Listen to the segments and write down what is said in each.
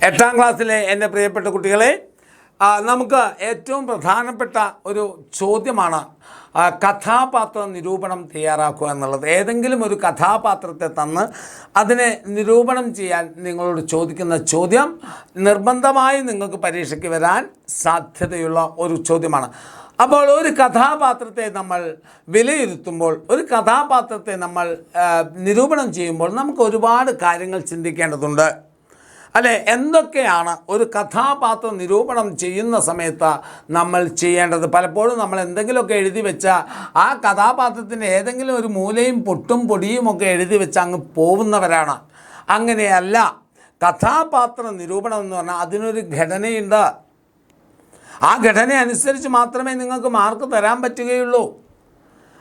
8ാം ക്ലാസ്സിലെ എൻ്റെ പ്രിയപ്പെട്ട കുട്ടികളെ, നമുക്ക് ഏറ്റവും പ്രധാനപ്പെട്ട ഒരു ചോദ്യമാണ് കഥാപാത്ര നിരൂപണം തയ്യാറാക്കുക എന്നുള്ളത്. ഏതെങ്കിലും ഒരു കഥാപാത്രത്തെ തന്ന് അതിനെ നിരൂപണം ചെയ്യാൻ നിങ്ങളോട് ചോദിക്കുന്ന ചോദ്യം നിർബന്ധമായും നിങ്ങൾക്ക് പരീക്ഷയ്ക്ക് വരാൻ സാധ്യതയുള്ള ഒരു ചോദ്യമാണ്. അപ്പോൾ ഒരു കഥാപാത്രത്തെ നമ്മൾ വിലയിരുത്തുമ്പോൾ, ഒരു കഥാപാത്രത്തെ നമ്മൾ നിരൂപണം ചെയ്യുമ്പോൾ നമുക്ക് ഒരുപാട് കാര്യങ്ങൾ ചിന്തിക്കേണ്ടതുണ്ട് അല്ലേ? എന്തൊക്കെയാണ് ഒരു കഥാപാത്ര നിരൂപണം ചെയ്യുന്ന സമയത്ത് നമ്മൾ ചെയ്യേണ്ടത്? പലപ്പോഴും നമ്മൾ എന്തെങ്കിലുമൊക്കെ എഴുതി വെച്ച ആ കഥാപാത്രത്തിൻ്റെ ഏതെങ്കിലും ഒരു മൂലയും പൊട്ടും പൊടിയും ഒക്കെ എഴുതി വെച്ച് അങ്ങ് പോകുന്നവരാണ്. അങ്ങനെയല്ല. കഥാപാത്ര നിരൂപണം എന്ന് പറഞ്ഞാൽ അതിനൊരു ഘടനയുണ്ട്. ആ ഘടന അനുസരിച്ച് മാത്രമേ നിങ്ങൾക്ക് മാർക്ക് തരാൻ പറ്റുകയുള്ളൂ.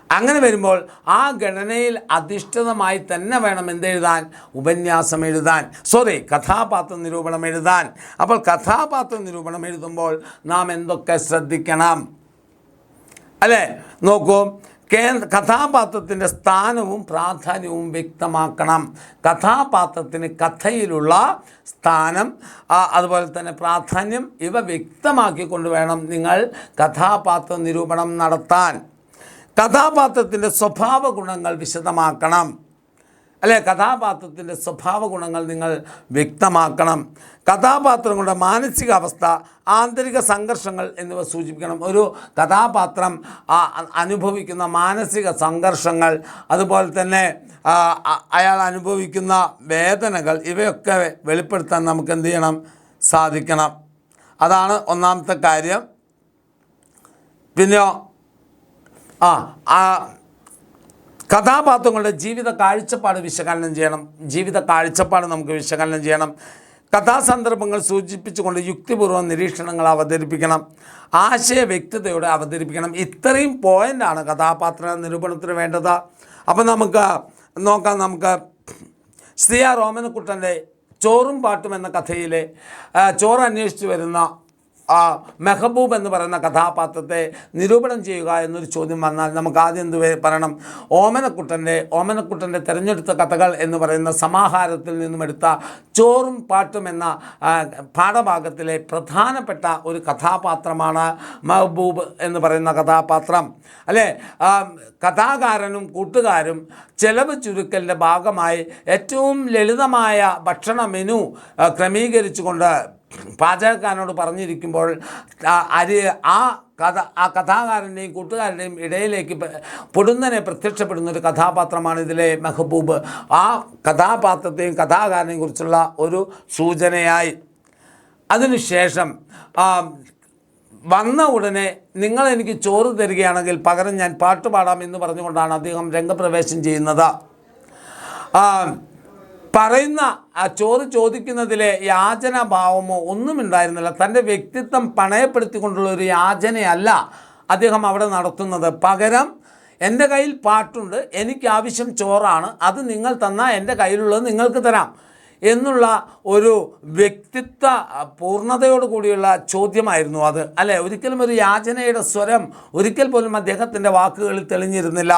അങ്ങനെ വരുമ്പോൾ ആ ഘടനയിൽ അധിഷ്ഠിതമായി തന്നെ വേണം എന്തെഴുതാൻ? ഉപന്യാസം എഴുതാൻ, കഥാപാത്ര നിരൂപണം എഴുതാൻ. അപ്പോൾ കഥാപാത്ര നിരൂപണം എഴുതുമ്പോൾ നാം എന്തൊക്കെ ശ്രദ്ധിക്കണം അല്ലേ? നോക്കൂ, കഥാപാത്രത്തിൻ്റെ സ്ഥാനവും പ്രാധാന്യവും വ്യക്തമാക്കണം. കഥാപാത്രത്തിന് കഥയിലുള്ള സ്ഥാനം, അതുപോലെ തന്നെ പ്രാധാന്യം, ഇവ വ്യക്തമാക്കിക്കൊണ്ട് വേണം നിങ്ങൾ കഥാപാത്ര നിരൂപണം നടത്താൻ. കഥാപാത്രത്തിൻ്റെ സ്വഭാവ ഗുണങ്ങൾ വിശദമാക്കണം അല്ലേ? കഥാപാത്രത്തിൻ്റെ സ്വഭാവ ഗുണങ്ങൾ നിങ്ങൾ വ്യക്തമാക്കണം. കഥാപാത്രങ്ങളുടെ മാനസികാവസ്ഥ, ആന്തരിക സംഘർഷങ്ങൾ എന്നിവ സൂചിപ്പിക്കണം. ഒരു കഥാപാത്രം അനുഭവിക്കുന്ന മാനസിക സംഘർഷങ്ങൾ, അതുപോലെ തന്നെ അയാൾ അനുഭവിക്കുന്ന വേദനകൾ, ഇവയൊക്കെ വെളിപ്പെടുത്താൻ നമുക്ക് എന്ത് ചെയ്യണം? സാധിക്കണം. അതാണ് ഒന്നാമത്തെ കാര്യം. പിന്നെയോ കഥാപാത്രങ്ങളുടെ ജീവിത കാഴ്ചപ്പാട് വിശകലനം ചെയ്യണം. ജീവിത കാഴ്ചപ്പാട് നമുക്ക് വിശകലനം ചെയ്യണം. കഥാസന്ദർഭങ്ങൾ സൂചിപ്പിച്ചുകൊണ്ട് യുക്തിപൂർവ്വം നിരീക്ഷണങ്ങൾ അവതരിപ്പിക്കണം. ആശയ വ്യക്തതയോടെ അവതരിപ്പിക്കണം. ഇത്രയും പോയിൻ്റാണ് കഥാപാത്ര നിരൂപണത്തിന് വേണ്ടത്. അപ്പോൾ നമുക്ക് നോക്കാം. നമുക്ക് ശ്രീ ആർ ഓമനക്കുട്ടൻ്റെ ചോറും പാട്ടും എന്ന കഥയിലെ ചോറ് അന്വേഷിച്ച് വരുന്ന മെഹബൂബ് എന്ന് പറയുന്ന കഥാപാത്രത്തെ നിരൂപണം ചെയ്യുക എന്നൊരു ചോദ്യം വന്നാൽ നമുക്ക് ആദ്യം എന്ത് പറയണം? ഓമനക്കുട്ടൻ്റെ തിരഞ്ഞെടുത്ത കഥകൾ എന്ന് പറയുന്ന സമാഹാരത്തിൽ നിന്നും എടുത്ത ചോറും പാട്ടും എന്ന പാഠഭാഗത്തിലെ പ്രധാനപ്പെട്ട ഒരു കഥാപാത്രമാണ് മെഹബൂബ് എന്ന് പറയുന്ന കഥാപാത്രം അല്ലേ? കഥാകാരനും കൂട്ടുകാരും ചെലവ് ചുരുക്കലിൻ്റെ ഭാഗമായി ഏറ്റവും ലളിതമായ ഭക്ഷണ മെനു ക്രമീകരിച്ചുകൊണ്ട് പാചകക്കാരനോട് പറഞ്ഞിരിക്കുമ്പോൾ ആ കഥാകാരൻ്റെയും കൂട്ടുകാരുടെയും ഇടയിലേക്ക് പൊടുന്നനെ പ്രത്യക്ഷപ്പെടുന്ന ഒരു കഥാപാത്രമാണ് ഇതിലെ മെഹബൂബ്. ആ കഥാപാത്രത്തെയും കഥാകാരനെയും കുറിച്ചുള്ള ഒരു സൂചനയായി. അതിനുശേഷം വന്ന ഉടനെ നിങ്ങൾ എനിക്ക് ചോറ് തരികയാണെങ്കിൽ പകരം ഞാൻ പാട്ട് പാടാം എന്ന് പറഞ്ഞുകൊണ്ടാണ് അദ്ദേഹം രംഗപ്രവേശം ചെയ്യുന്നത്. പറയുന്ന ചോറ് ചോദിക്കുന്നതിലെ യാചനാഭാവമോ ഒന്നും ഉണ്ടായിരുന്നില്ല. തൻ്റെ വ്യക്തിത്വം പണയപ്പെടുത്തിക്കൊണ്ടുള്ള ഒരു യാചനയല്ല അദ്ദേഹം അവിടെ നടത്തുന്നത്. പകരം എൻ്റെ കയ്യിൽ പാട്ടുണ്ട്, എനിക്ക് ആവശ്യം ചോറാണ്, അത് നിങ്ങൾ തന്നാൽ എൻ്റെ കയ്യിലുള്ളത് നിങ്ങൾക്ക് തരാം എന്നുള്ള ഒരു വ്യക്തിത്വ പൂർണ്ണതയോട് കൂടിയുള്ള ചോദ്യമായിരുന്നു അത് അല്ലേ? ഒരിക്കലും ഒരു യാചനയുടെ സ്വരം ഒരിക്കൽ പോലും അദ്ദേഹത്തിൻ്റെ വാക്കുകളിൽ തെളിഞ്ഞിരുന്നില്ല.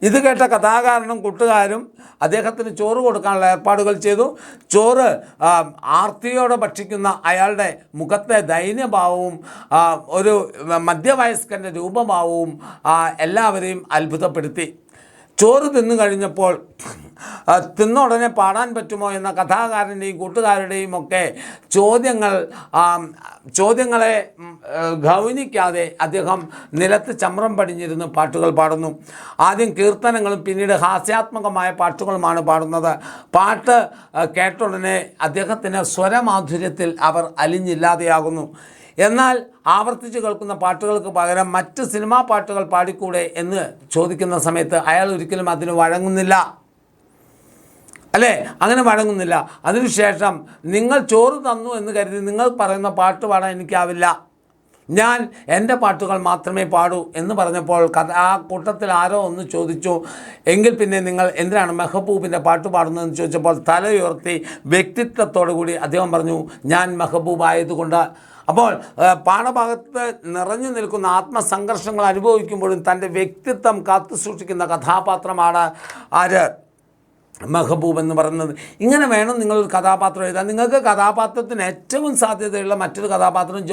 ഇത് കേട്ട കഥാകാരനും കൂട്ടുകാരും അദ്ദേഹത്തിന് ചോറ് കൊടുക്കാനുള്ള ഏർപ്പാടുകൾ ചെയ്തു. ചോറ് ആർത്തിയോടെ ഭക്ഷിക്കുന്ന അയാളുടെ മുഖത്തെ ദൈന്യഭാവവും ഒരു മധ്യവയസ്കൻ്റെ രൂപഭാവവും എല്ലാവരെയും അത്ഭുതപ്പെടുത്തി. ചോറ് തിന്നു കഴിഞ്ഞപ്പോൾ തിന്ന ഉടനെ പാടാൻ പറ്റുമോ എന്ന കഥാകാരൻ്റെയും കൂട്ടുകാരുടെയും ഒക്കെ ചോദ്യങ്ങളെ ഗൗനിക്കാതെ അദ്ദേഹം നിലത്ത് ചമ്രം പടിഞ്ഞിരുന്ന് പാട്ടുകൾ പാടുന്നു. ആദ്യം കീർത്തനങ്ങളും പിന്നീട് ഹാസ്യാത്മകമായ പാട്ടുകളുമാണ് പാടുന്നത്. പാട്ട് കേട്ട ഉടനെ അദ്ദേഹത്തിന് സ്വരമാധുര്യത്തിൽ അവർ അലിഞ്ഞില്ലാതെയാകുന്നു. എന്നാൽ ആവർത്തിച്ച് കേൾക്കുന്ന പാട്ടുകൾക്ക് പകരം മറ്റ് സിനിമാ പാട്ടുകൾ പാടിക്കൂടെ എന്ന് ചോദിക്കുന്ന സമയത്ത് അയാൾ ഒരിക്കലും അതിന് വഴങ്ങുന്നില്ല അല്ലേ? അങ്ങനെ വഴങ്ങുന്നില്ല. അതിനുശേഷം നിങ്ങൾ ചോറ് തന്നു എന്ന് കരുതി നിങ്ങൾ പറയുന്ന പാട്ട് പാടാൻ എനിക്കാവില്ല, ഞാൻ എൻ്റെ പാട്ടുകൾ മാത്രമേ പാടൂ എന്ന് പറഞ്ഞപ്പോൾ ആ കൂട്ടത്തിൽ ആരോ ഒന്ന് ചോദിച്ചു, എങ്കിൽ പിന്നെ നിങ്ങൾ എന്തിനാണ് മെഹബൂബിൻ്റെ പാട്ട് പാടുന്നതെന്ന് ചോദിച്ചപ്പോൾ തലയുയർത്തി വ്യക്തിത്വത്തോടു കൂടി അദ്ദേഹം പറഞ്ഞു, ഞാൻ മെഹബൂബ് ആയതുകൊണ്ട്. അപ്പോൾ പാഠഭാഗത്ത് നിറഞ്ഞു നിൽക്കുന്ന ആത്മസംഘർഷങ്ങൾ അനുഭവിക്കുമ്പോഴും തൻ്റെ വ്യക്തിത്വം കാത്തു സൂക്ഷിക്കുന്ന കഥാപാത്രമാണ് ആര്? മെഹബൂബ് എന്ന് പറയുന്നത്. ഇങ്ങനെ വേണം നിങ്ങളൊരു കഥാപാത്രം എഴുതാൻ. നിങ്ങൾക്ക് കഥാപാത്രത്തിന് ഏറ്റവും സാധ്യതയുള്ള മറ്റൊരു കഥാപാത്രം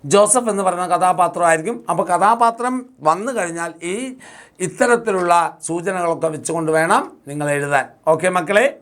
ജോസഫ് എന്ന് പറയുന്ന കഥാപാത്രമായിരിക്കും. അപ്പോൾ കഥാപാത്രം വന്നു കഴിഞ്ഞാൽ ഇത്തരത്തിലുള്ള സൂചനകളൊക്കെ വെച്ചുകൊണ്ട് വേണം നിങ്ങൾ എഴുതാൻ. ഓക്കെ മക്കളെ.